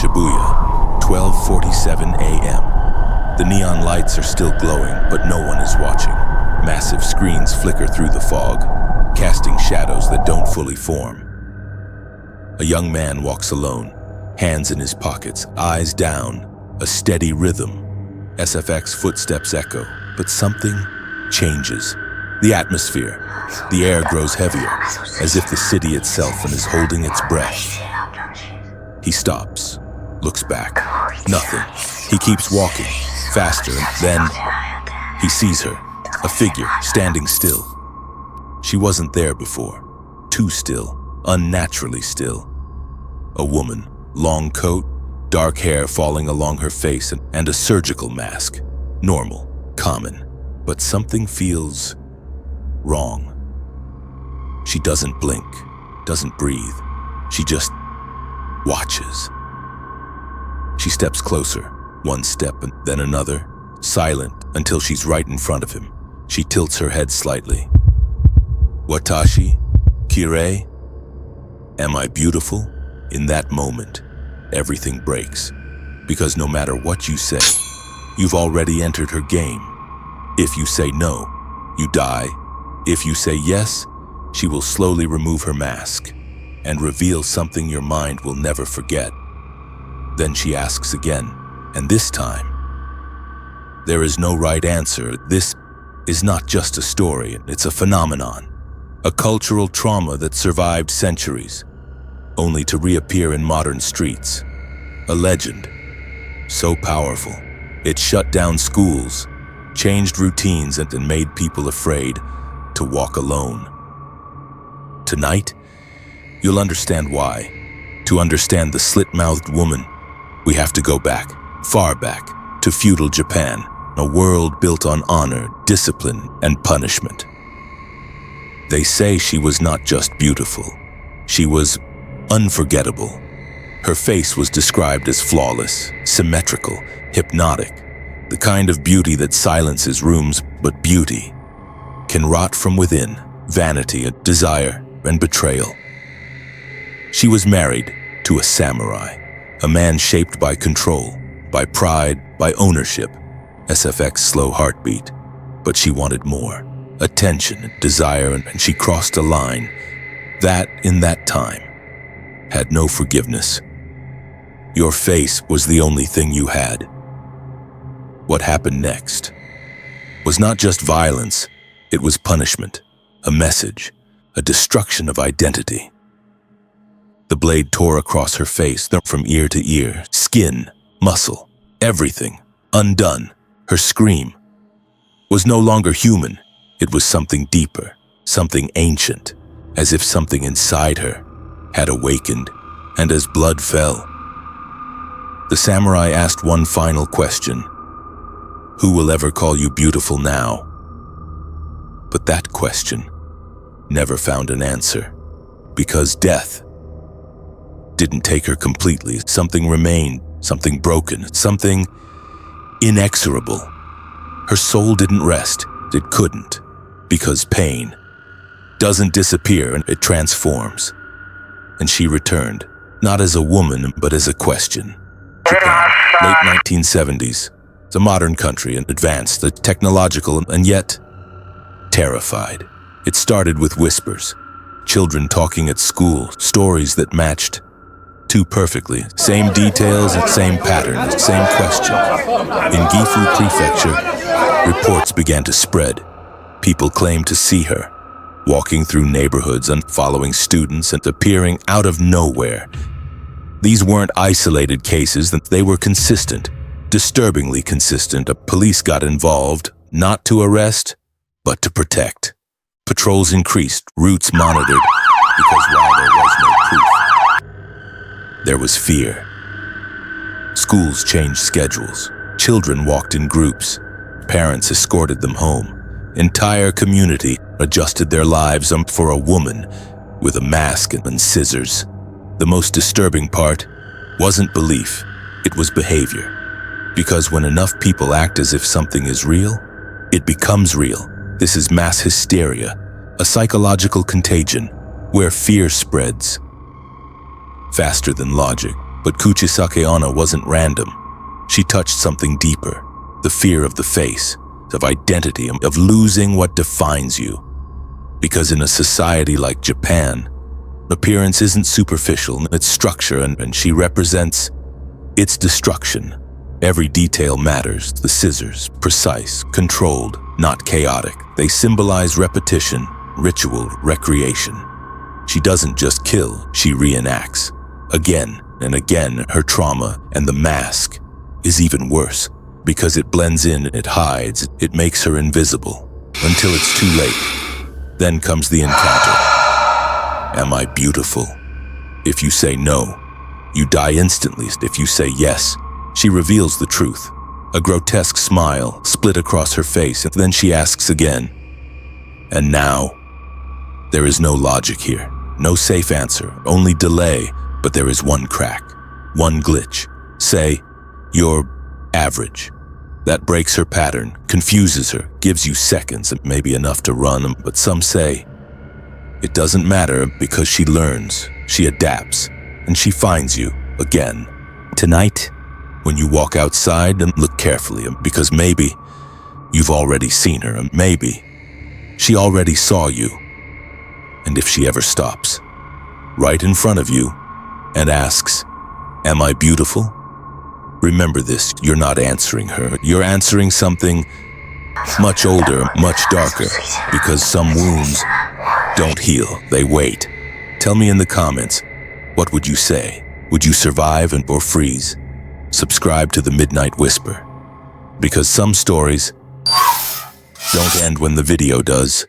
Shibuya, 12:47 a.m. The neon lights are still glowing, but no one is watching. Massive screens flicker through the fog, casting shadows that don't fully form. A young man walks alone, hands in his pockets, eyes down, a steady rhythm. SFX footsteps echo, but something changes. The atmosphere, the air grows heavier, as if the city itself is holding its breath. He stops, looks back. Nothing. He keeps walking, faster, and then he sees her, a figure standing still. She wasn't there before. Too still, unnaturally still. A woman, long coat, dark hair falling along her face, and a surgical mask. Normal, common, but something feels wrong. She doesn't blink, doesn't breathe. She just watches. She steps closer, one step and then another, silent until she's right in front of him. She tilts her head slightly. Watashi? Kirei? Am I beautiful? In that moment, everything breaks. Because no matter what you say, you've already entered her game. If you say no, you die. If you say yes, she will slowly remove her mask and reveal something your mind will never forget. Then she asks again, and this time, there is no right answer. This is not just a story, it's a phenomenon. A cultural trauma that survived centuries, only to reappear in modern streets. A legend, so powerful, it shut down schools, changed routines, and made people afraid to walk alone. Tonight, you'll understand why. To understand the slit-mouthed woman, we have to go back, far back, to feudal Japan, a world built on honor, discipline, and punishment. They say she was not just beautiful, she was unforgettable. Her face was described as flawless, symmetrical, hypnotic, the kind of beauty that silences rooms, but beauty can rot from within, vanity, desire, and betrayal. She was married to a samurai, a man shaped by control, by pride, by ownership, SFX's slow heartbeat. But she wanted more, attention, desire, and she crossed a line that, in that time, had no forgiveness. Your face was the only thing you had. What happened next was not just violence, it was punishment, a message, a destruction of identity. The blade tore across her face, from ear to ear, skin, muscle, everything, undone. Her scream was no longer human. It was something deeper, something ancient, as if something inside her had awakened, and as blood fell, the samurai asked one final question. Who will ever call you beautiful now? But that question never found an answer, because death didn't take her completely. Something remained, something broken, something inexorable. Her soul didn't rest. It couldn't, because pain doesn't disappear, and it transforms. And she returned, not as a woman, but as a question. Japan, late 1970s. It's a modern country and advanced, technological, and yet terrified. It started with whispers, children talking at school, stories that matched too perfectly. Same details and same patterns, same question. In Gifu Prefecture, reports began to spread. People claimed to see her, walking through neighborhoods and following students and appearing out of nowhere. These weren't isolated cases, they were consistent, disturbingly consistent. Police got involved, not to arrest, but to protect. Patrols increased, routes monitored, because while there was no proof, there was fear. Schools changed schedules. Children walked in groups. Parents escorted them home. Entire community adjusted their lives for a woman with a mask and scissors. The most disturbing part wasn't belief, it was behavior. Because when enough people act as if something is real, it becomes real. This is mass hysteria, a psychological contagion where fear spreads faster than logic. But Kuchisake Onna wasn't random. She touched something deeper, the fear of the face, of identity, of losing what defines you. Because in a society like Japan, appearance isn't superficial, it's structure, and she represents its destruction. Every detail matters, the scissors, precise, controlled, not chaotic. They symbolize repetition, ritual, recreation. She doesn't just kill, she reenacts. Again and again, her trauma, and the mask is even worse. Because it blends in, it hides, it makes her invisible. Until it's too late. Then comes the encounter. Am I beautiful? If you say no, you die instantly. If you say yes, she reveals the truth. A grotesque smile split across her face, and then she asks again. And now? There is no logic here, no safe answer, only delay, but there is one crack, one glitch. Say, you're average. That breaks her pattern, confuses her, gives you seconds, and maybe enough to run, but some say it doesn't matter because she learns, she adapts, and she finds you again. Tonight, when you walk outside, and look carefully, because maybe you've already seen her, and maybe she already saw you. And if she ever stops, right in front of you, and asks, am I beautiful? Remember this, you're not answering her. You're answering something much older, much darker, because some wounds don't heal, they wait. Tell me in the comments, what would you say? Would you survive or freeze? Subscribe to the Midnight Whisper, because some stories don't end when the video does.